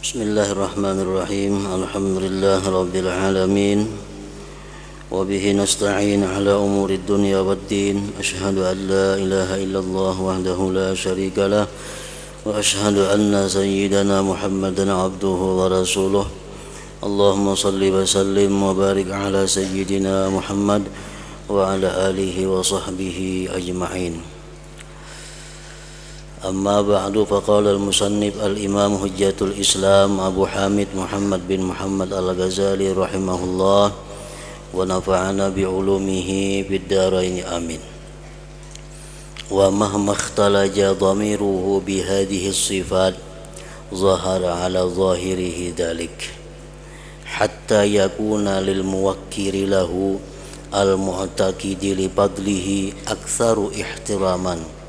Bismillahirrahmanirrahim. Alhamdulillah rabbil alamin. Wa bihi nasta'in ala umuri dunya waddin. Asyhadu an la ilaha illallah wahdahu la syarika lah. Wa asyhadu anna sayyidana Muhammadan abduhu wa rasuluh. Allahumma salli wa sallim wa barik ala sayyidina Muhammad wa ala alihi wa sahbihi ajma'in. Amma ba'du, faqala al-musannif al-imam hujjatul islam Abu Hamid Muhammad bin Muhammad al-Ghazali rahimahullah wa nafa'ana bi'ulumihi fid dharain amin. Wa mahma ikhtalaja dhamiruhu bihadhihi as-sifat zahara ala zahirihi dhalik hatta yakuna lil muwakkiri lahu al-mu'taqidi li fadlihi aktsaru ihtiraman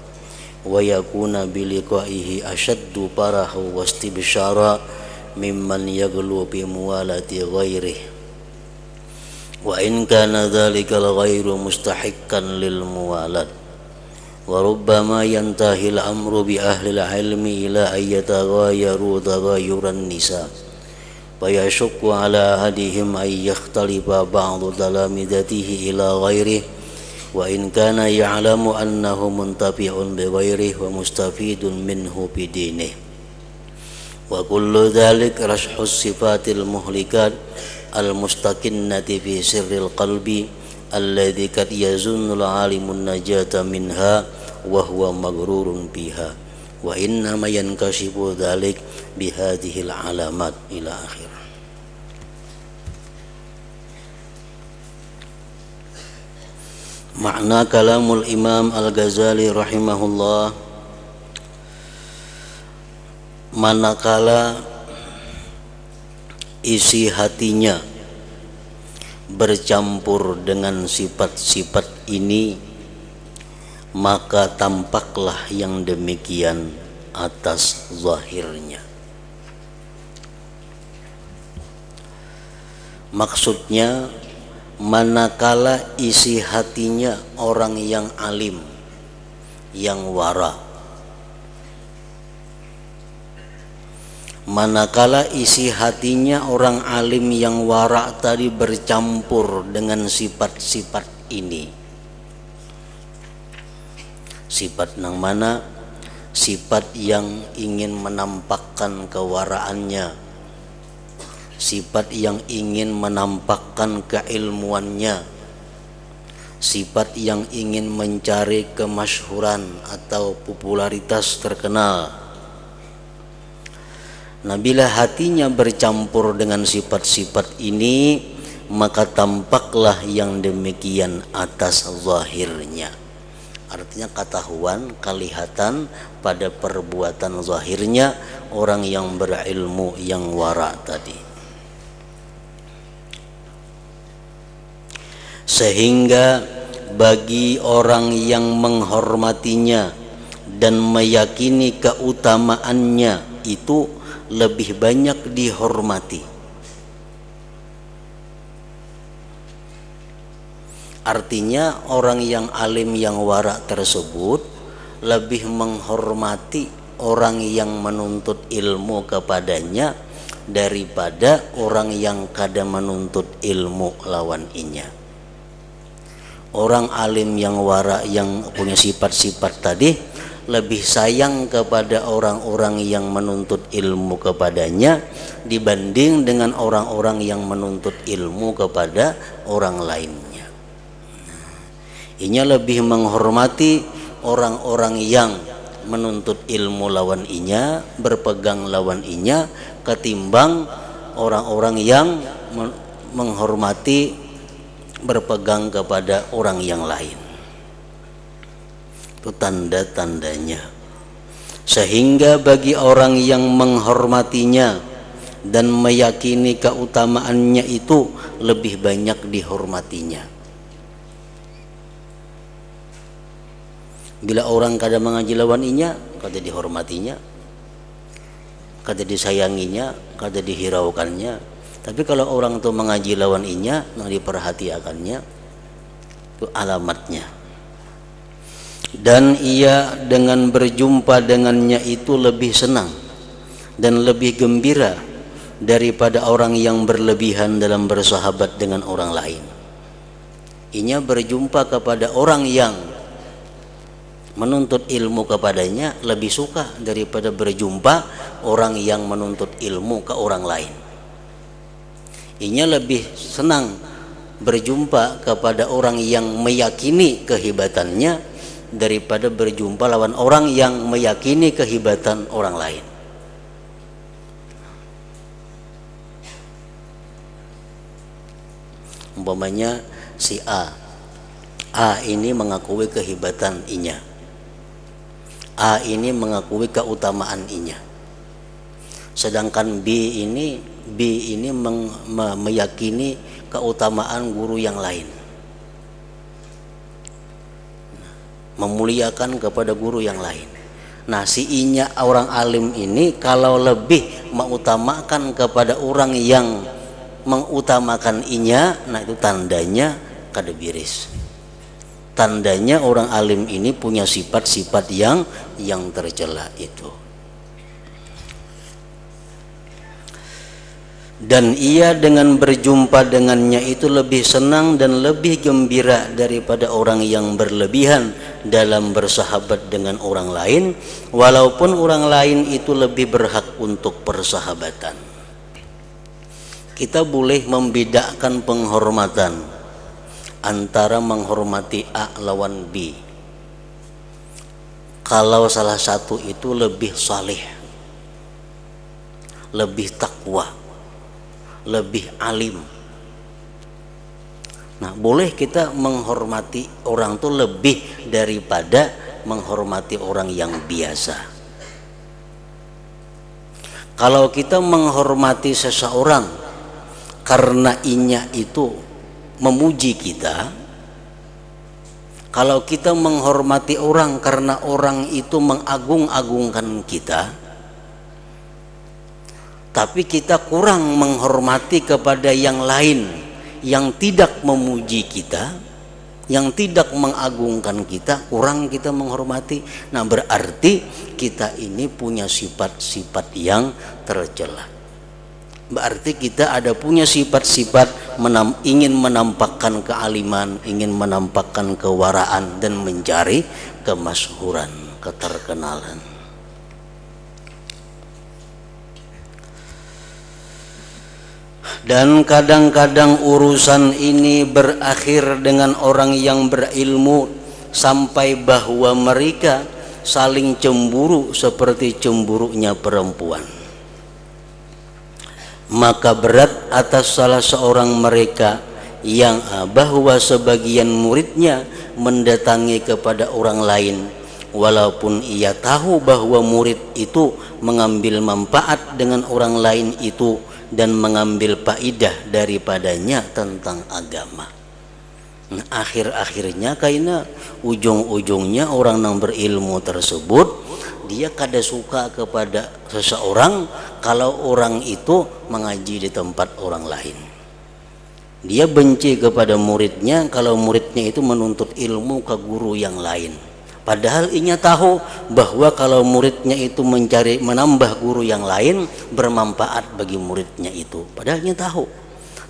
wa yakuna biliqaihi ashaddu farahu wastibsyara mimman yaghlu bi muwalati ghairihi wa in kana dzalikal ghairu mustahiqqan lil muwalat wa rubbama yantahi al-amru bi ahli al-ilmi ila ayyataghayaru taghayyuran nisa fa yashukku ala ahadihim ay yakhtalifa ba'du talamidatihi ila ghairihi wa in kana ya'lamu annahu muntafi'un bi ghairihi wa mustafidun minhu bi dinihi wa kullu dhalik rashhu sifatil muhlikat al mustaqinnati fi sirril qalbi alladhi kad yazunnu al alimun najata minha wa huwa maghrurun biha wa inna ma yankashifu dhalik bi hadhihi al alamat ila akhir. Makna kalamul Imam Al-Ghazali rahimahullah, manakala isi hatinya bercampur dengan sifat-sifat ini, maka tampaklah yang demikian atas zahirnya. Maksudnya, manakala isi hatinya orang yang alim, yang wara, manakala isi hatinya orang alim yang wara tadi bercampur dengan sifat-sifat ini. Sifat yang mana? Sifat yang ingin menampakkan kewaraannya, sifat yang ingin menampakkan keilmuannya, sifat yang ingin mencari kemasyhuran atau popularitas terkenal. Nah, bila hatinya bercampur dengan sifat-sifat ini, maka tampaklah yang demikian atas zahirnya. Artinya ketahuan, kelihatan pada perbuatan zahirnya orang yang berilmu, yang wara tadi. Sehingga bagi orang yang menghormatinya dan meyakini keutamaannya itu lebih banyak dihormati. Artinya orang yang alim yang wara tersebut lebih menghormati orang yang menuntut ilmu kepadanya daripada orang yang kada menuntut ilmu lawan inya. Orang alim yang wara yang punya sifat-sifat tadi lebih sayang kepada orang-orang yang menuntut ilmu kepadanya dibanding dengan orang-orang yang menuntut ilmu kepada orang lainnya. Inya lebih menghormati orang-orang yang menuntut ilmu lawan inya, berpegang lawan inya, ketimbang orang-orang yang menghormati berpegang kepada orang yang lain. Itu tanda-tandanya. Sehingga bagi orang yang menghormatinya dan meyakini keutamaannya itu lebih banyak dihormatinya. Bila orang kada mengaji lawan inya, kada dihormatinya, kada disayanginya, kada dihiraukannya. Tapi kalau orang itu mengaji lawan inya, yang diperhatikannya, itu alamatnya. Dan ia dengan berjumpa dengannya itu lebih senang dan lebih gembira daripada orang yang berlebihan dalam bersahabat dengan orang lain. Inya berjumpa kepada orang yang menuntut ilmu kepadanya lebih suka daripada berjumpa orang yang menuntut ilmu ke orang lain. Inya lebih senang berjumpa kepada orang yang meyakini kehebatannya daripada berjumpa lawan orang yang meyakini kehebatan orang lain. Umpamanya si A ini mengakui kehebatan inya, A ini mengakui keutamaan inya, sedangkan B ini meyakini keutamaan guru yang lain, memuliakan kepada guru yang lain. Nah, si inya orang alim ini kalau lebih mengutamakan kepada orang yang mengutamakan inya, nah itu tandanya kada biris. Tandanya orang alim ini punya sifat-sifat yang tercela itu. Dan ia dengan berjumpa dengannya itu lebih senang dan lebih gembira daripada orang yang berlebihan dalam bersahabat dengan orang lain, walaupun orang lain itu lebih berhak untuk persahabatan. Kita boleh membedakan penghormatan antara menghormati A lawan B. Kalau salah satu itu lebih saleh, lebih takwa, lebih alim, nah boleh kita menghormati orang itu lebih daripada menghormati orang yang biasa. Kalau kita menghormati seseorang karena inya itu memuji kita, kalau kita menghormati orang karena orang itu mengagung-agungkan kita, tapi kita kurang menghormati kepada yang lain yang tidak memuji kita, yang tidak mengagungkan kita, kurang kita menghormati. Nah, berarti kita ini punya sifat-sifat yang tercela. Berarti kita ada punya sifat-sifat ingin menampakkan kealiman, ingin menampakkan kewaraan dan mencari kemasyhuran, keterkenalan. Dan kadang-kadang urusan ini berakhir dengan orang yang berilmu sampai bahwa mereka saling cemburu seperti cemburunya perempuan. Maka berat atas salah seorang mereka yang bahwa sebagian muridnya mendatangi kepada orang lain, walaupun ia tahu bahwa murid itu mengambil manfaat dengan orang lain itu dan mengambil faidah daripadanya tentang agama. Nah, akhir-akhirnya kaina ujung-ujungnya orang yang berilmu tersebut dia kada suka kepada seseorang kalau orang itu mengaji di tempat orang lain. Dia benci kepada muridnya kalau muridnya itu menuntut ilmu ke guru yang lain. Padahal inya tahu bahwa kalau muridnya itu menambah guru yang lain bermanfaat bagi muridnya itu. Padahal inya tahu.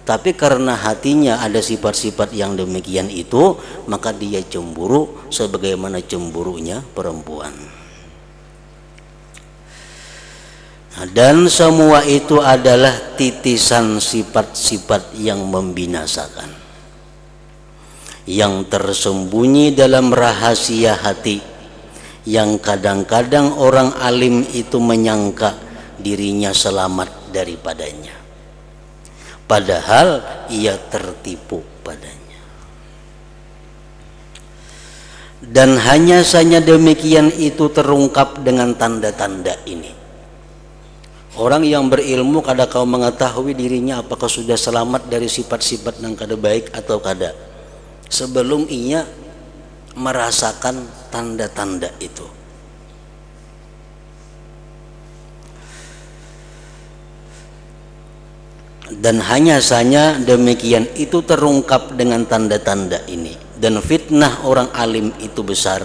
Tapi karena hatinya ada sifat-sifat yang demikian itu, maka dia cemburu sebagaimana cemburunya perempuan. Nah, dan semua itu adalah titisan sifat-sifat yang membinasakan, yang tersembunyi dalam rahasia hati, yang kadang-kadang orang alim itu menyangka dirinya selamat daripadanya, padahal ia tertipu padanya. Dan hanya saja demikian itu terungkap dengan tanda-tanda ini. Orang yang berilmu kada kau mengetahui dirinya apakah sudah selamat dari sifat-sifat yang kada baik atau kada sebelum ia merasakan tanda-tanda itu. Dan hanya saja demikian itu terungkap dengan tanda-tanda ini. Dan fitnah orang alim itu besar.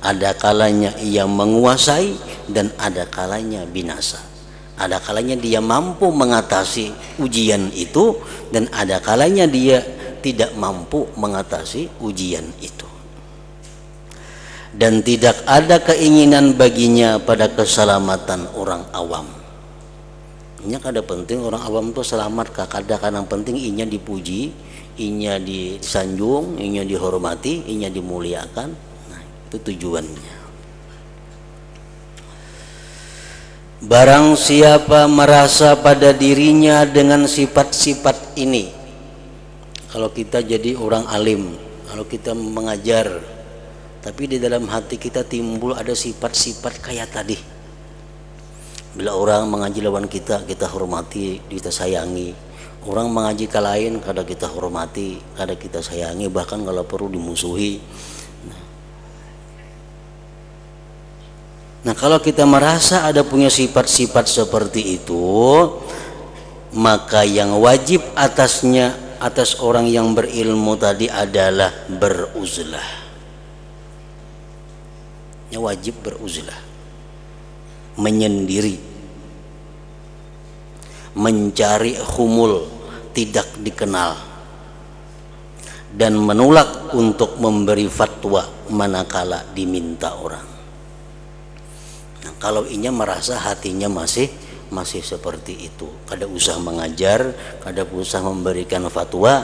Ada kalanya ia menguasai dan ada kalanya binasa. Ada kalanya dia mampu mengatasi ujian itu, dan ada kalanya dia tidak mampu mengatasi ujian itu. Dan tidak ada keinginan baginya pada keselamatan orang awam. Ini kada penting orang awam itu selamat, kada kadang penting inya dipuji, inya disanjung, inya dihormati, inya dimuliakan. Nah, itu tujuannya. Barang siapa merasa pada dirinya dengan sifat-sifat ini, kalau kita jadi orang alim, kalau kita mengajar, tapi di dalam hati kita timbul ada sifat-sifat kayak tadi. Bila orang mengaji lawan kita, kita hormati, kita sayangi. Orang mengaji ke lain, kada kita hormati, kada kita sayangi, bahkan kalau perlu dimusuhi. Nah, kalau kita merasa ada punya sifat-sifat seperti itu, maka yang wajib atas orang yang berilmu tadi adalah beruzlah. Yang wajib beruzlah, menyendiri, mencari humul tidak dikenal, dan menolak untuk memberi fatwa manakala diminta orang. Nah, kalau inya merasa hatinya masih seperti itu, kada usah mengajar, kada usah memberikan fatwa.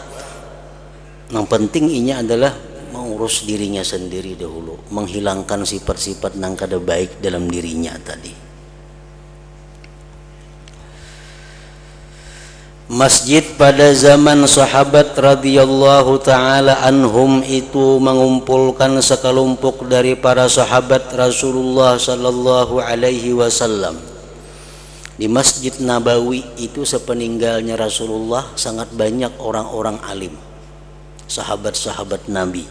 Yang penting inya adalah mengurus dirinya sendiri dahulu, menghilangkan sifat-sifat yang kada baik dalam dirinya tadi. Masjid pada zaman sahabat radhiyallahu taala anhum itu mengumpulkan sekelompok dari para sahabat Rasulullah sallallahu alaihi wasallam. Di Masjid Nabawi itu sepeninggalnya Rasulullah sangat banyak orang-orang alim, sahabat-sahabat Nabi.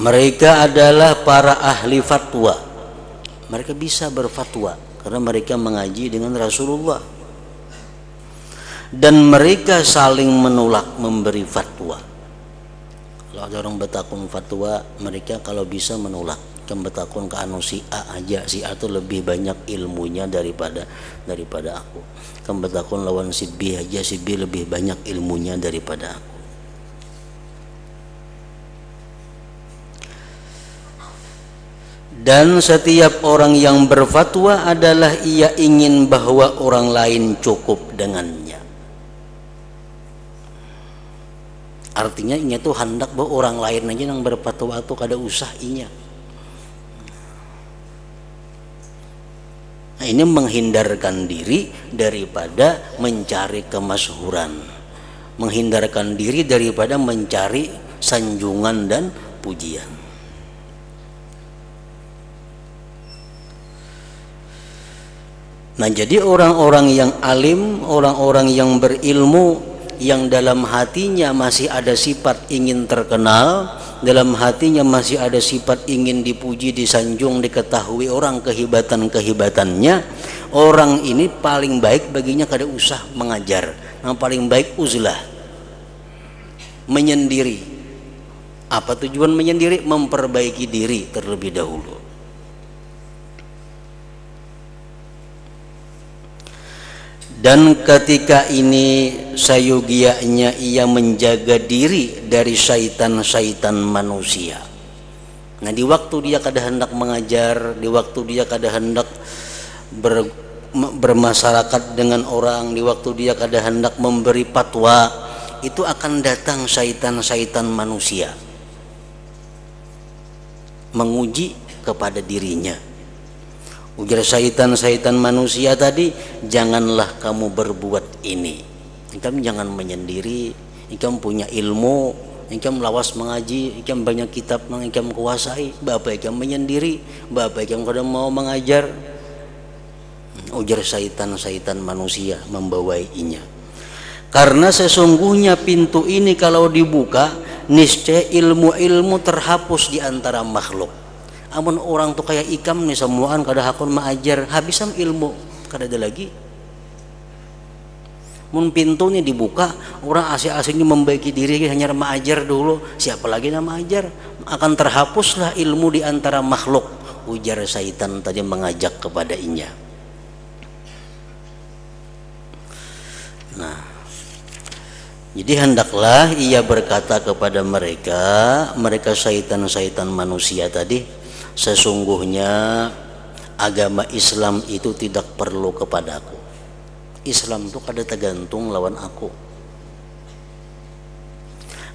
Mereka adalah para ahli fatwa. Mereka bisa berfatwa karena mereka mengaji dengan Rasulullah. Dan mereka saling menolak memberi fatwa. Kalau ada orang betakun fatwa, mereka kalau bisa menolak. Kan betakun ke anu si A aja, si A itu lebih banyak ilmunya daripada aku. Kan betakun lawan si B aja, si B lebih banyak ilmunya daripada aku. Dan setiap orang yang berfatwa adalah ia ingin bahwa orang lain cukup dengannya. Artinya inya tuh hendak bahwa orang lain aja yang berfatwa itu kada usah inya. Nah, ini menghindarkan diri daripada mencari kemasyhuran, menghindarkan diri daripada mencari sanjungan dan pujian. Nah, jadi orang-orang yang alim, orang-orang yang berilmu, yang dalam hatinya masih ada sifat ingin terkenal, dalam hatinya masih ada sifat ingin dipuji, disanjung, diketahui orang kehebatan-kehebatannya, orang ini paling baik baginya kada usah mengajar. Yang paling baik uzlah, menyendiri. Apa tujuan menyendiri? Memperbaiki diri terlebih dahulu. Dan ketika ini sayogianya ia menjaga diri dari syaitan-syaitan manusia. Nah, di waktu dia kada hendak mengajar, di waktu dia kada hendak bermasyarakat dengan orang, di waktu dia kada hendak memberi fatwa, itu akan datang syaitan-syaitan manusia menguji kepada dirinya. Ujar syaitan-syaitan manusia tadi, janganlah kamu berbuat ini. Engkau jangan menyendiri, engkau punya ilmu, engkau lawas mengaji, engkau banyak kitab yang engkau kuasai, bapak engkau menyendiri, bapak engkau kada mau mengajar. Ujar syaitan-syaitan manusia membawainya. Karena sesungguhnya pintu ini kalau dibuka, niscaya ilmu-ilmu terhapus di antara makhluk. Amun orang tuh kayak ikam nih semuaan kada hakun mengajar, habisam ilmu kada ada lagi. Mun pintunya dibuka, orang asing-asingnya membaiki diri hanya mengajar dulu, siapa lagi nama ajar, akan terhapuslah ilmu di antara makhluk. Ujar syaitan tadi mengajak kepada inya. Nah, jadi hendaklah ia berkata kepada mereka syaitan-syaitan manusia tadi, sesungguhnya agama Islam itu tidak perlu kepadaku. Islam itu kada tergantung lawan aku.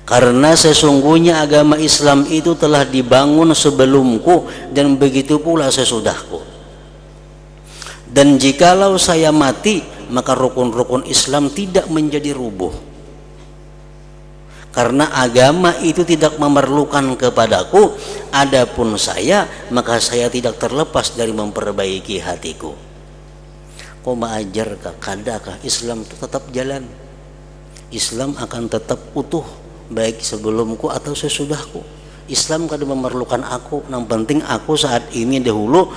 Karena sesungguhnya agama Islam itu telah dibangun sebelumku dan begitu pula sesudahku. Dan jikalau saya mati, maka rukun-rukun Islam tidak menjadi rubuh. Karena agama itu tidak memerlukan kepadaku, adapun saya, maka saya tidak terlepas dari memperbaiki hatiku. Kau mengajar kah, kadakah Islam itu tetap jalan. Islam akan tetap utuh, baik sebelumku atau sesudahku. Islam kada memerlukan aku, yang penting aku saat ini dahulu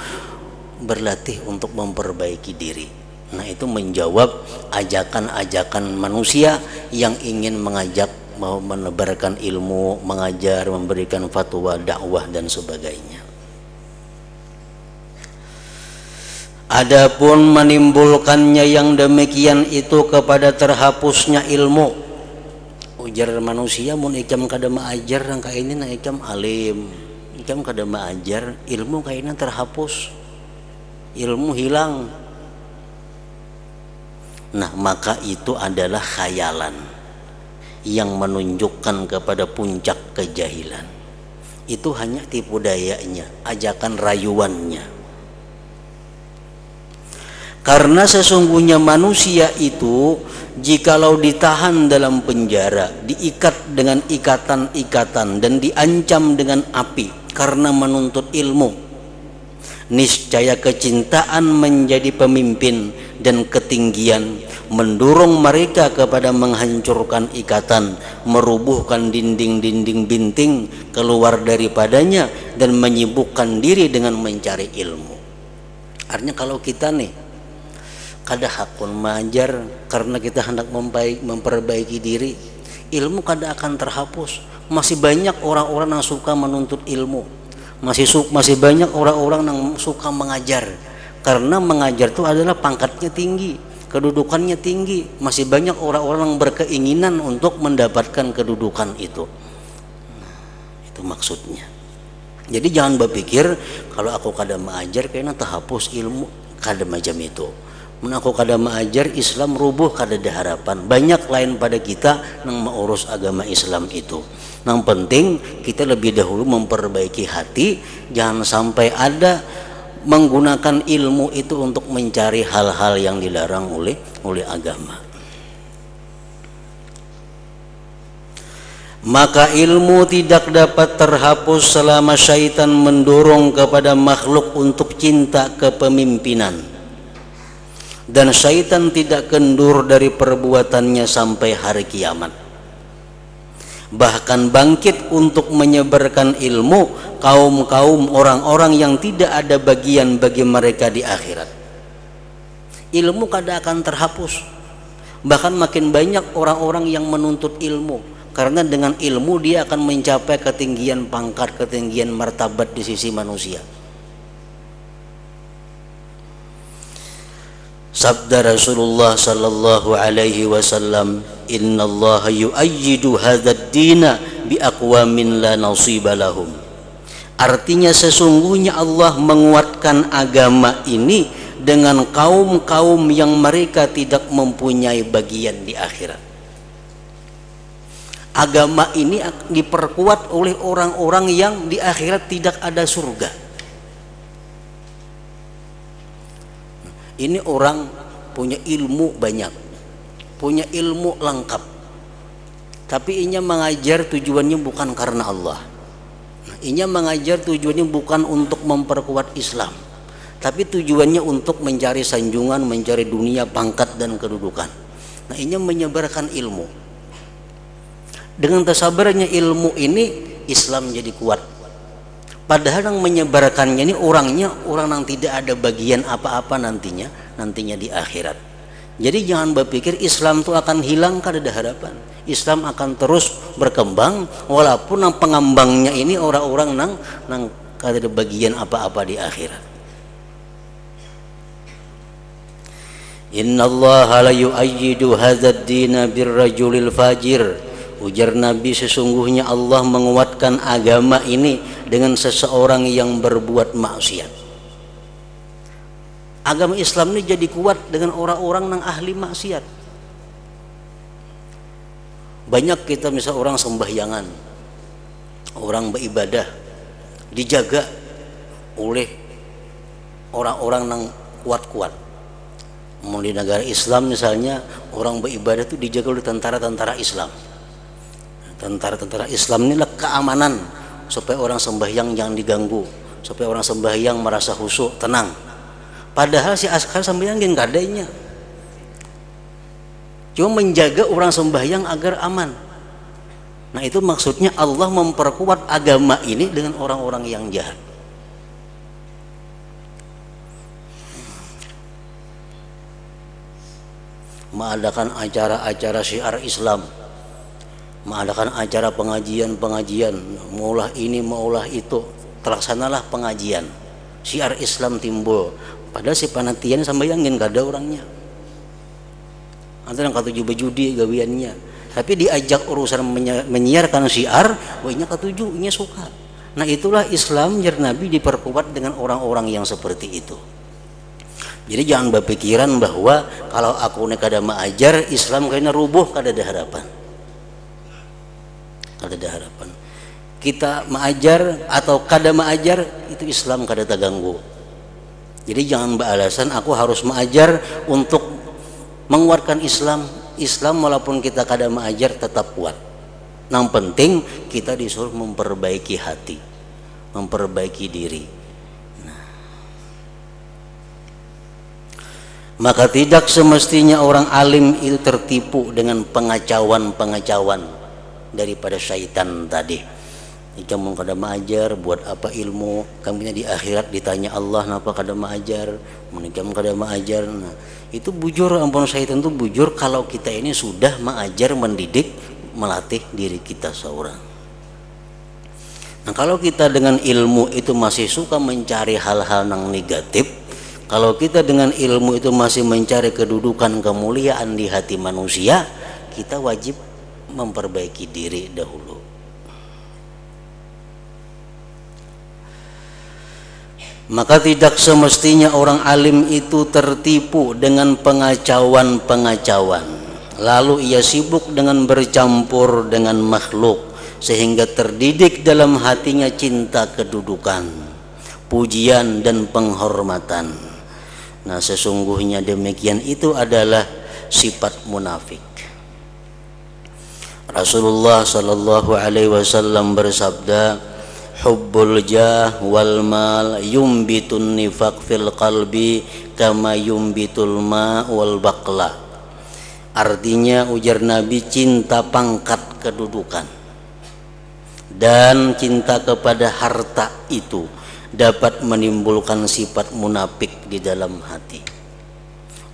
berlatih untuk memperbaiki diri. Nah, itu menjawab ajakan-ajakan manusia yang ingin mengajak, mau menebarkan ilmu, mengajar, memberikan fatwa, dakwah dan sebagainya. Adapun menimbulkannya yang demikian itu kepada terhapusnya ilmu. Ujar manusia mun ikam kada maajar nang kaini nang ikam alim. Ikam kada maajar, ilmu kaina terhapus. Ilmu hilang. Nah, maka itu adalah khayalan yang menunjukkan kepada puncak kejahilan. Itu hanya tipu dayanya, ajakan rayuannya. Karena sesungguhnya manusia itu jikalau ditahan dalam penjara, diikat dengan ikatan-ikatan dan diancam dengan api karena menuntut ilmu, niscaya kecintaan menjadi pemimpin dan ketinggian mendorong mereka kepada menghancurkan ikatan, merubuhkan dinding-dinding binting keluar daripadanya dan menyibukkan diri dengan mencari ilmu. Artinya kalau kita nih kada hakun mengajar karena kita hendak memperbaiki diri, ilmu kada akan terhapus. Masih banyak orang-orang yang suka menuntut ilmu, masih banyak orang-orang yang suka mengajar karena mengajar itu adalah pangkatnya tinggi, kedudukannya tinggi. Masih banyak orang-orang yang berkeinginan untuk mendapatkan kedudukan itu. Itu maksudnya. Jadi jangan berpikir kalau aku kada mengajar kayaknya terhapus ilmu, kada macam itu. Mun aku kada mengajar Islam rubuh, kada ada harapan. Banyak lain pada kita yang mengurus agama Islam itu. Yang penting kita lebih dahulu memperbaiki hati, jangan sampai ada menggunakan ilmu itu untuk mencari hal-hal yang dilarang oleh agama. Maka ilmu tidak dapat terhapus selama syaitan mendorong kepada makhluk untuk cinta kepemimpinan. Dan syaitan tidak kendur dari perbuatannya sampai hari kiamat. Bahkan bangkit untuk menyebarkan ilmu kaum-kaum orang-orang yang tidak ada bagian bagi mereka di akhirat. Ilmu kada akan terhapus. Bahkan makin banyak orang-orang yang menuntut ilmu, karena dengan ilmu dia akan mencapai ketinggian pangkat, ketinggian martabat di sisi manusia. Sabda Rasulullah sallallahu alaihi wasallam, innallaha yu'ayyidu hadzal dina bi aqwamin la nasiba lahum. Artinya sesungguhnya Allah menguatkan agama ini dengan kaum-kaum yang mereka tidak mempunyai bagian di akhirat. Agama ini diperkuat oleh orang-orang yang di akhirat tidak ada surga. Ini orang punya ilmu banyak, punya ilmu lengkap, tapi inya mengajar tujuannya bukan karena Allah. Inya mengajar tujuannya bukan untuk memperkuat Islam, tapi tujuannya untuk mencari sanjungan, mencari dunia, pangkat dan kedudukan. Nah, inya menyebarkan ilmu. Dengan tersabarnya ilmu ini, Islam jadi kuat. Padahal yang menyebarkannya ini orangnya orang yang tidak ada bagian apa-apa nantinya di akhirat. Jadi jangan berpikir Islam itu akan hilang, kada ada harapan. Islam akan terus berkembang walaupun yang pengembangnya ini orang-orang nang kada ada bagian apa-apa di akhirat. Innallaha la yu'ayyidu hadzal dina birrajulil fajir. Ujar Nabi, sesungguhnya Allah menguatkan agama ini dengan seseorang yang berbuat maksiat. Agama Islam ini jadi kuat dengan orang-orang yang ahli maksiat. Banyak kita misal orang sembahyangan, orang beribadah dijaga oleh orang-orang yang kuat-kuat. Di negara Islam misalnya orang beribadah itu dijaga oleh tentara-tentara Islam. Tentara-tentara Islam inilah keamanan supaya orang sembahyang jangan diganggu, supaya orang sembahyang merasa khusyuk, tenang. Padahal si askar sembahyang nggak adanya, cuma menjaga orang sembahyang agar aman. Nah itu maksudnya Allah memperkuat agama ini dengan orang-orang yang jahat. Mengadakan acara-acara syiar Islam, mengadakan acara pengajian-pengajian, maulah ini maulah itu, terlaksanalah pengajian, syiar Islam timbul. Padahal si panitian sembayangin gak ada orangnya, antara katuju bejudi gawiannya, tapi diajak urusan menyiarkan syiar, wahnya katuju, nya suka. Nah itulah Islam jar Nabi diperkuat dengan orang-orang yang seperti itu. Jadi jangan berpikiran bahwa kalau aku nek kada maajar Islam kayaknya rubuh, kada ada harapan. Kada ada harapan. Kita maajar atau kada maajar itu Islam kada terganggu. Jadi jangan beralasan aku harus maajar untuk menguatkan Islam. Islam walaupun kita kada maajar tetap kuat. Yang penting kita disuruh memperbaiki hati, memperbaiki diri. Maka tidak semestinya orang alim itu tertipu dengan pengacauan-pengacauan daripada syaitan tadi. Kamu kada maajar, buat apa ilmu? Kamunya di akhirat ditanya Allah, kenapa kada maajar? Kamu kada maajar. Nah, itu bujur, ampun syaitan itu bujur kalau kita ini sudah maajar, mendidik, melatih diri kita seorang. Nah, kalau kita dengan ilmu itu masih suka mencari hal-hal yang negatif, kalau kita dengan ilmu itu masih mencari kedudukan kemuliaan di hati manusia, kita wajib memperbaiki diri dahulu. Maka tidak semestinya orang alim itu tertipu dengan pengacauan-pengacauan, lalu ia sibuk dengan bercampur dengan makhluk sehingga terdidik dalam hatinya cinta kedudukan, pujian dan penghormatan. Nah sesungguhnya demikian itu adalah sifat munafik. Rasulullah sallallahu alaihi wasallam bersabda, hubbul jah wal mal yumbitun nifaq fil qalbi kama yumbitul ma wal baqla. Artinya ujar Nabi, cinta pangkat kedudukan dan cinta kepada harta itu dapat menimbulkan sifat munafik di dalam hati.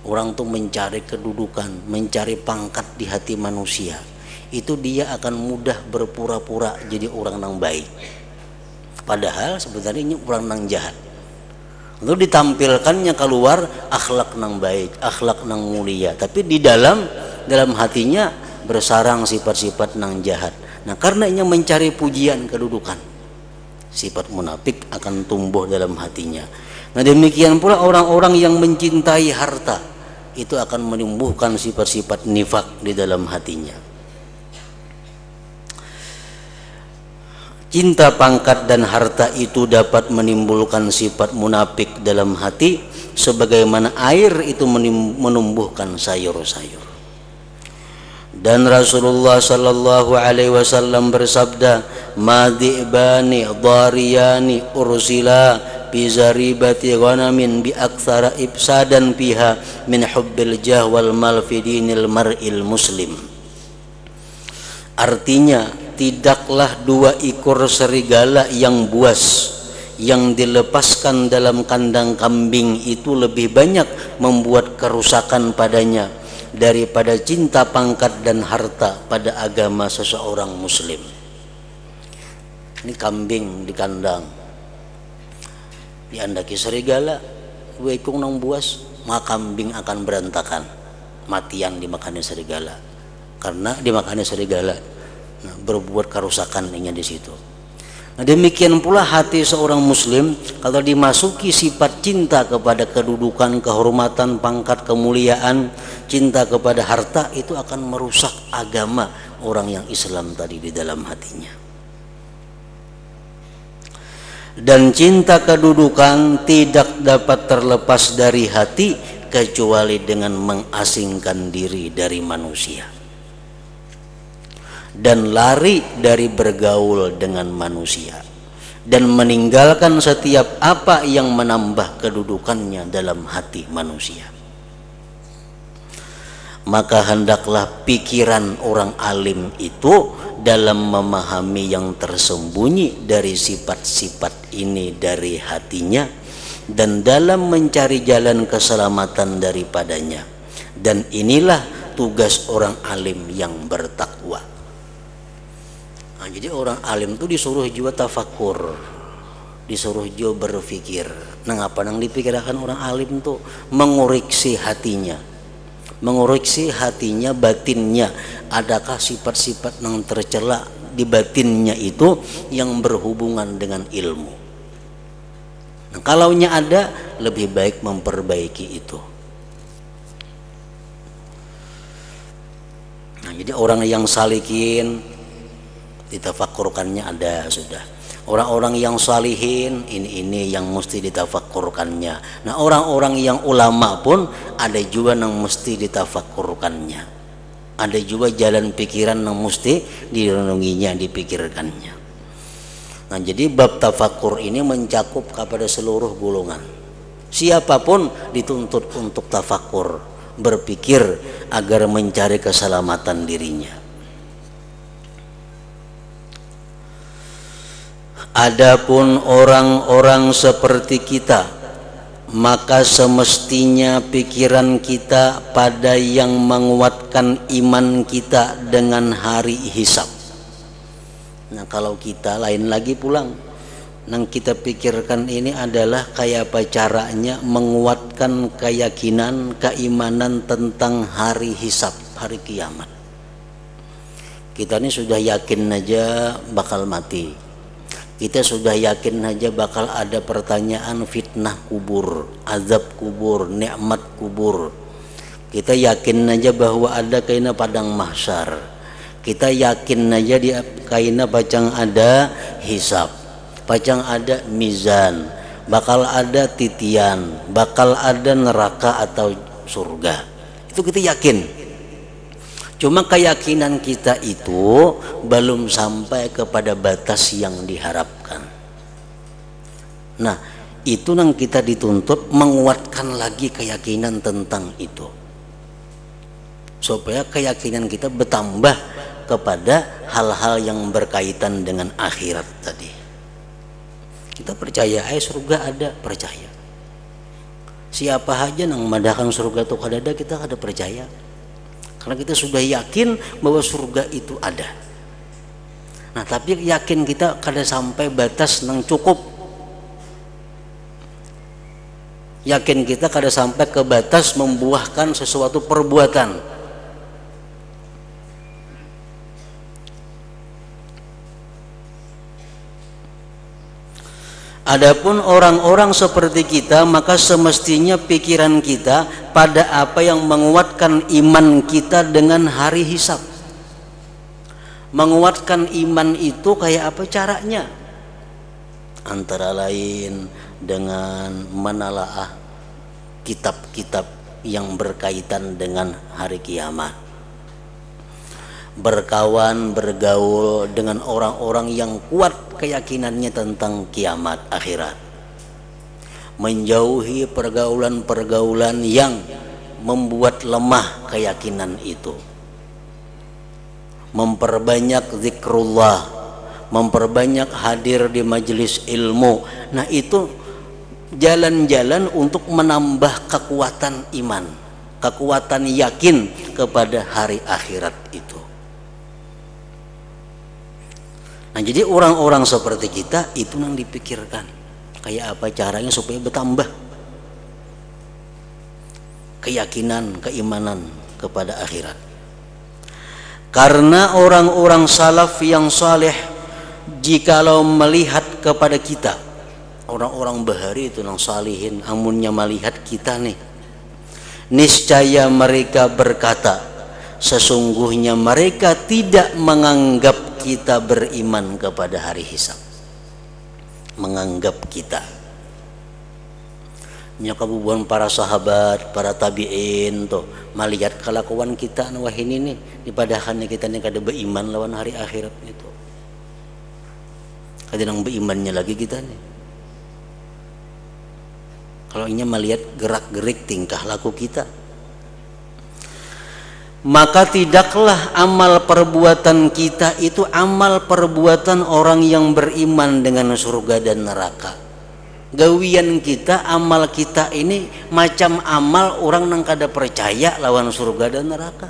Orang tuh mencari kedudukan, mencari pangkat di hati manusia, itu dia akan mudah berpura-pura jadi orang yang baik, padahal sebenarnya ini orang yang jahat. Lalu ditampilkannya keluar akhlak yang baik, akhlak yang mulia, tapi di dalam hatinya bersarang sifat-sifat yang jahat. Nah karena ini mencari pujian kedudukan, sifat munafik akan tumbuh dalam hatinya. Nah demikian pula orang-orang yang mencintai harta itu akan menumbuhkan sifat-sifat nifak di dalam hatinya. Cinta pangkat dan harta itu dapat menimbulkan sifat munafik dalam hati, sebagaimana air itu menumbuhkan sayur-sayur. Dan Rasulullah sallallahu alaihi wasallam bersabda, madibani dhariyani ursila bi zaribati ghanamin bi aktsara ifsadan fiha min hubbil jah wal mal fi dinil mar'il muslim. Artinya, tidaklah dua ekor serigala yang buas yang dilepaskan dalam kandang kambing itu lebih banyak membuat kerusakan padanya daripada cinta pangkat dan harta pada agama seseorang muslim. Ini kambing di kandang, diandaki serigala, dua ekor nang buas, maka kambing akan berantakan, matian dimakannya serigala. Karena dimakannya serigala, nah, berbuat kerusakan di situ. Nah, demikian pula hati seorang muslim kalau dimasuki sifat cinta kepada kedudukan, kehormatan, pangkat, kemuliaan, cinta kepada harta, itu akan merusak agama orang yang Islam tadi di dalam hatinya. Dan cinta kedudukan tidak dapat terlepas dari hati kecuali dengan mengasingkan diri dari manusia dan lari dari bergaul dengan manusia dan meninggalkan setiap apa yang menambah kedudukannya dalam hati manusia. Maka hendaklah pikiran orang alim itu dalam memahami yang tersembunyi dari sifat-sifat ini dari hatinya dan dalam mencari jalan keselamatan daripadanya. Dan inilah tugas orang alim yang bertakwa. Nah, jadi orang alim itu disuruh juga tafakur, disuruh juga berpikir. Nah, apa yang dipikirkan orang alim itu mengoreksi hatinya, mengoreksi hatinya, batinnya. Adakah sifat-sifat yang tercela di batinnya itu yang berhubungan dengan ilmu? Nah, kalaunya ada, lebih baik memperbaiki itu. Nah, jadi orang yang salikin ditafakurkannya ada sudah. Orang-orang yang salihin ini yang mesti ditafakurkannya. Nah, orang-orang yang ulama pun ada juga yang mesti ditafakurkannya. Ada juga jalan pikiran yang mesti direnunginya, dipikirkannya. Nah, jadi bab tafakur ini mencakup kepada seluruh golongan. Siapapun dituntut untuk tafakur, berpikir agar mencari keselamatan dirinya. Adapun orang-orang seperti kita, maka semestinya pikiran kita pada yang menguatkan iman kita dengan hari hisab. Nah, kalau kita lain lagi pulang, yang kita pikirkan ini adalah kayak apa caranya menguatkan keyakinan, keimanan tentang hari hisab, hari kiamat. Kita ini sudah yakin aja bakal mati. Kita sudah yakin aja bakal ada pertanyaan fitnah kubur, azab kubur, nikmat kubur. Kita yakin aja bahwa ada kaina padang mahsyar. Kita yakin aja di kaina pacang ada hisab, pacang ada mizan, bakal ada titian, bakal ada neraka atau surga. Itu kita yakin. Cuma keyakinan kita itu belum sampai kepada batas yang diharapkan. Nah, itu yang kita dituntut menguatkan lagi keyakinan tentang itu, supaya keyakinan kita bertambah kepada hal-hal yang berkaitan dengan akhirat tadi. Kita percaya surga ada, percaya. Siapa aja yang madahkan surga itu ada, kita ada percaya. Karena kita sudah yakin bahwa surga itu ada. Nah, tapi yakin kita kada sampai batas yang cukup. Yakin kita kada sampai ke batas membuahkan sesuatu perbuatan. Adapun orang-orang seperti kita, maka semestinya pikiran kita pada apa yang menguatkan iman kita dengan hari hisab. Menguatkan iman itu kayak apa caranya? Antara lain dengan menalaah kitab-kitab yang berkaitan dengan hari kiamat. Berkawan, bergaul dengan orang-orang yang kuat keyakinannya tentang kiamat akhirat. Menjauhi pergaulan-pergaulan yang membuat lemah keyakinan itu. Memperbanyak zikrullah, memperbanyak hadir di majelis ilmu. Nah, itu jalan-jalan untuk menambah kekuatan iman, kekuatan yakin kepada hari akhirat itu. Nah, jadi orang-orang seperti kita itu yang dipikirkan kayak apa caranya supaya bertambah. keyakinan, keimanan kepada akhirat. Karena orang-orang salaf yang saleh jikalau melihat kepada kita, orang-orang bahari itu nang salihin, amunnya melihat kita nih, niscaya mereka berkata, sesungguhnya mereka tidak menganggap kita beriman kepada hari hisab. Menganggap kita, nyakabubuan para sahabat, para tabi'in tuh melihat kelakuan kita wah ini nih, dipadahannya kita nih kada beriman lawan hari akhirat itu. Kada nang berimannya lagi kita nih. Kalau inya melihat gerak-gerik tingkah laku kita, maka tidaklah amal perbuatan kita itu amal perbuatan orang yang beriman dengan surga dan neraka. Gawian kita, amal kita ini macam amal orang nang kada percaya lawan surga dan neraka.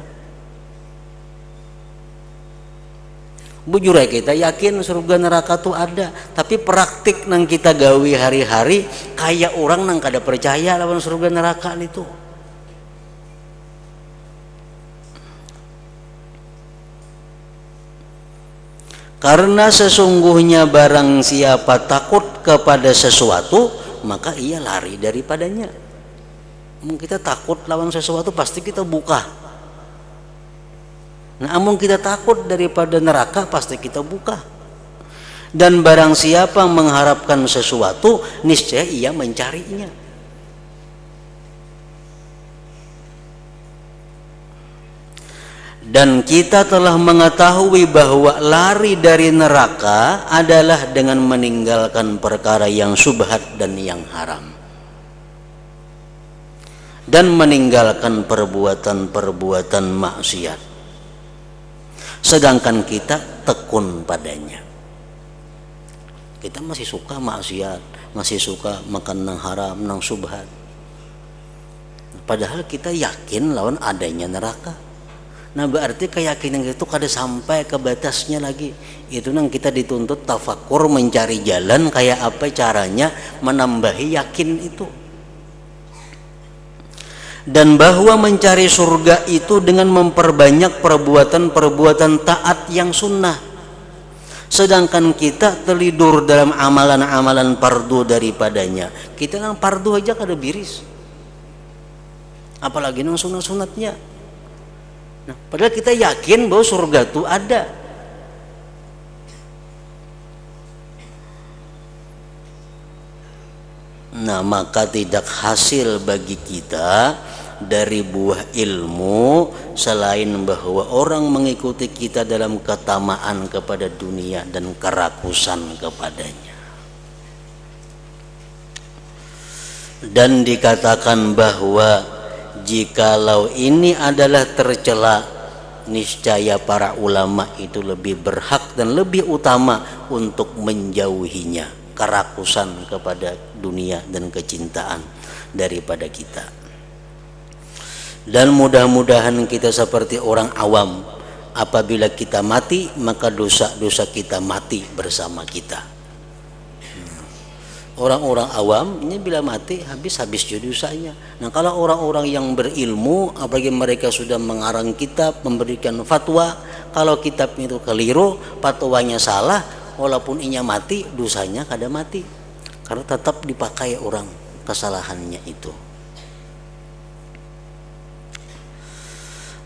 Bujur ya kita yakin surga neraka tuh ada, tapi praktik nang kita gawi hari-hari kayak orang nang kada percaya lawan surga neraka itu. Karena sesungguhnya barang siapa takut kepada sesuatu, maka ia lari daripadanya. Kita takut lawan sesuatu pasti kita buka. Nah, amun kita takut daripada neraka pasti kita buka. Dan barang siapa mengharapkan sesuatu, niscaya ia mencarinya. Dan kita telah mengetahui bahwa lari dari neraka adalah dengan meninggalkan perkara yang syubhat dan yang haram, dan meninggalkan perbuatan-perbuatan maksiat. Sedangkan kita tekun padanya. Kita masih suka maksiat, masih suka makan nang haram, nang syubhat. Padahal kita yakin lawan adanya neraka. Nah, berarti keyakinan itu kada sampai ke batasnya lagi. Itu nang kita dituntut tafakur, mencari jalan kayak apa caranya menambahi yakin itu. Dan bahwa mencari surga itu dengan memperbanyak perbuatan-perbuatan taat yang sunnah. Sedangkan kita terlidur dalam amalan-amalan fardu daripadanya. Kita nang fardu aja kada biris, apalagi nang sunat-sunatnya. Nah, padahal kita yakin bahwa surga itu ada. Nah, maka tidak hasil bagi kita dari buah ilmu selain bahwa orang mengikuti kita dalam ketamaan kepada dunia dan kerakusan kepadanya. Dan dikatakan bahwa jikalau ini adalah tercela, niscaya para ulama itu lebih berhak dan lebih utama untuk menjauhinya, kerakusan kepada dunia dan kecintaan daripada kita. Dan mudah-mudahan kita seperti orang awam, apabila kita mati maka dosa-dosa kita mati bersama kita. Orang-orang awam ini bila mati habis juga dosanya. Nah, kalau orang-orang yang berilmu, apalagi mereka sudah mengarang kitab, memberikan fatwa, kalau kitab itu keliru, fatwanya salah, walaupun inya mati, dosanya kada mati, karena tetap dipakai orang kesalahannya itu.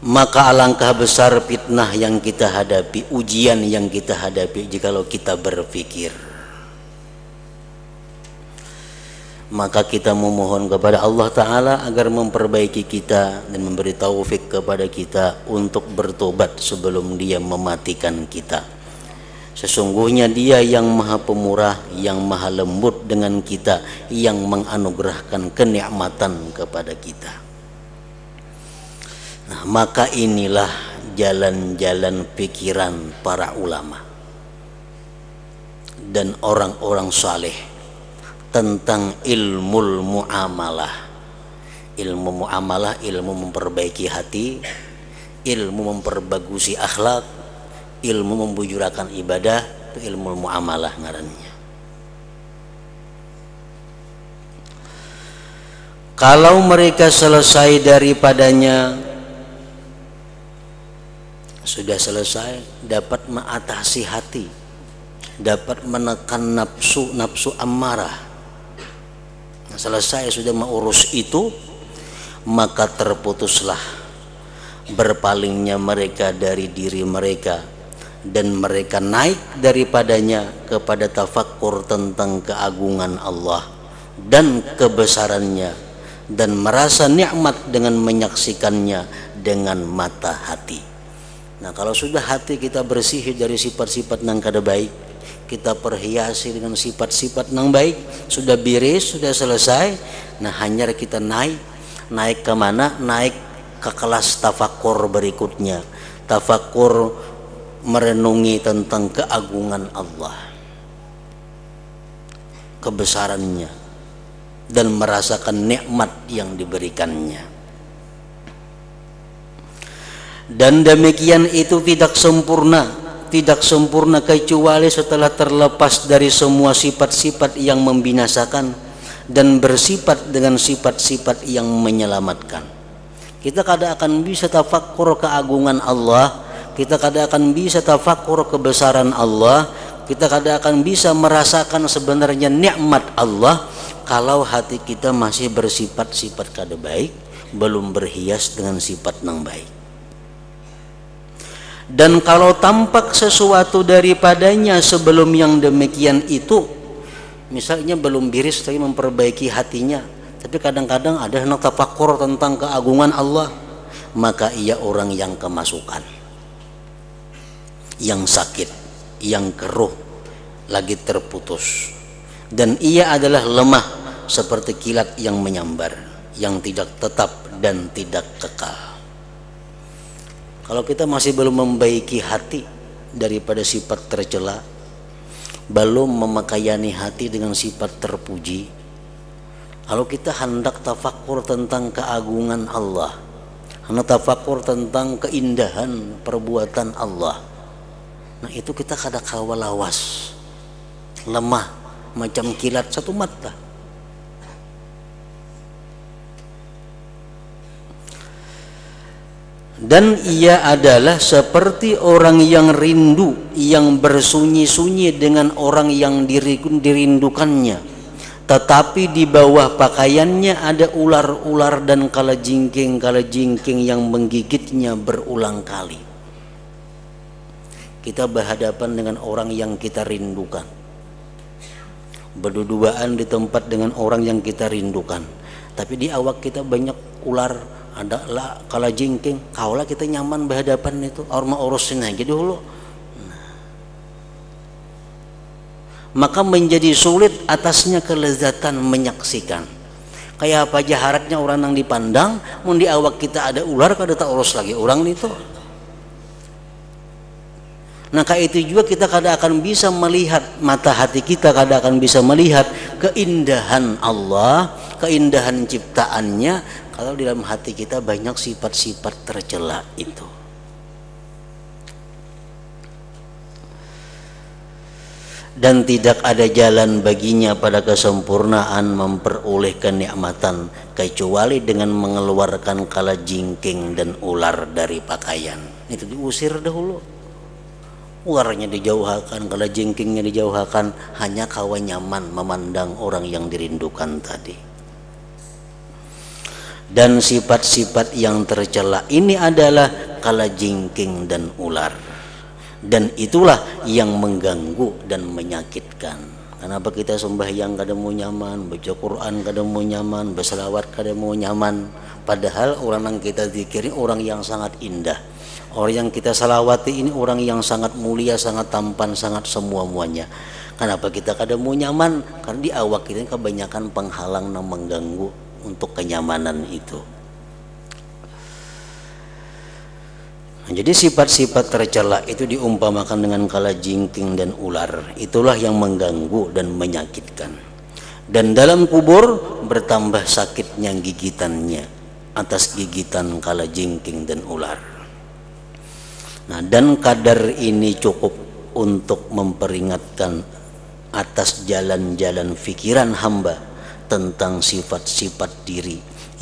Maka alangkah besar fitnah yang kita hadapi, ujian yang kita hadapi jikalau kita berpikir. Maka kita memohon kepada Allah Ta'ala agar memperbaiki kita dan memberi taufik kepada kita untuk bertobat sebelum Dia mematikan kita. Sesungguhnya Dia yang maha pemurah, yang maha lembut dengan kita, yang menganugerahkan kenikmatan kepada kita. Nah, maka inilah jalan-jalan pikiran para ulama dan orang-orang saleh tentang ilmu muamalah. Ilmu muamalah, ilmu memperbaiki hati, ilmu memperbagusi akhlak, ilmu membujurakan ibadah, itu ilmu muamalah ngarannya. Kalau mereka selesai daripadanya, sudah selesai, dapat mengatasi hati, dapat menekan nafsu amarah, selesai sudah mengurus itu, maka terputuslah berpalingnya mereka dari diri mereka, dan mereka naik daripadanya kepada tafakkur tentang keagungan Allah dan kebesarannya, dan merasa nikmat dengan menyaksikannya dengan mata hati. Nah, kalau sudah hati kita bersih dari sifat-sifat nang kada baik, kita perhiasi dengan sifat-sifat nang baik, sudah beres, sudah selesai. Nah, hanya kita naik ke mana? Naik ke kelas tafakkur berikutnya. Tafakkur merenungi tentang keagungan Allah, kebesarannya, dan merasakan nikmat yang diberikannya. Dan demikian itu tidak sempurna kecuali setelah terlepas dari semua sifat-sifat yang membinasakan dan bersifat dengan sifat-sifat yang menyelamatkan. Kita kada akan bisa tafakkur keagungan Allah, kita kada akan bisa tafakkur kebesaran Allah, kita kada akan bisa merasakan sebenarnya nikmat Allah kalau hati kita masih bersifat-sifat kada baik, belum berhias dengan sifat nang baik. Dan kalau tampak sesuatu daripadanya sebelum yang demikian itu, misalnya belum biris tapi memperbaiki hatinya, tapi kadang-kadang ada hendak tafakkur tentang keagungan Allah, maka ia orang yang kemasukan, yang sakit, yang keruh, lagi terputus, dan ia adalah lemah seperti kilat yang menyambar, yang tidak tetap dan tidak kekal. Kalau kita masih belum membaiki hati daripada sifat tercela, belum memakaiani hati dengan sifat terpuji, kalau kita hendak tafakkur tentang keagungan Allah, hendak tafakkur tentang keindahan perbuatan Allah, nah itu kita kada kawa lawas, lemah macam kilat satu mata. Dan ia adalah seperti orang yang rindu, yang bersunyi-sunyi dengan orang yang dirindukannya, tetapi di bawah pakaiannya ada ular-ular dan kalajengking yang menggigitnya berulang kali. Kita berhadapan dengan orang yang kita rindukan, berduaan di tempat dengan orang yang kita rindukan, tapi di awak kita banyak ular, ada lah kalajengking, kaulah kita nyaman berhadapan itu, orang urusin aja dulu. Maka menjadi sulit atasnya kelezatan menyaksikan. Kayak apa jaharatnya orang yang dipandang, mun di awak kita ada ular, kada tak urus lagi orang itu. Nah, kayak itu juga kita kada akan bisa melihat, mata hati kita kada akan bisa melihat keindahan Allah, keindahan ciptaannya, kalau di dalam hati kita banyak sifat-sifat tercela itu. Dan tidak ada jalan baginya pada kesempurnaan memperoleh kenikmatan kecuali dengan mengeluarkan kalajengking dan ular dari pakaian. Itu diusir dahulu, ularnya dijauhkan, kalajengkingnya dijauhkan, hanya kawan nyaman memandang orang yang dirindukan tadi. Dan sifat-sifat yang tercela ini adalah kalajengking dan ular, dan itulah yang mengganggu dan menyakitkan. Kenapa kita sembahyang kada mau nyaman, baca Quran kada mau nyaman, berselawat kada mau nyaman, padahal orang yang kita zikiri orang yang sangat indah, orang yang kita salawati ini orang yang sangat mulia, sangat tampan, sangat semua-muanya. Kenapa kita kada mau nyaman? Karena di awak kita kebanyakan penghalang yang mengganggu untuk kenyamanan itu. Nah, jadi sifat-sifat tercela itu diumpamakan dengan kalajengking dan ular. Itulah yang mengganggu dan menyakitkan. Dan dalam kubur bertambah sakitnya gigitannya atas gigitan kalajengking dan ular. Nah, dan kadar ini cukup untuk memperingatkan atas jalan-jalan fikiran hamba tentang sifat-sifat diri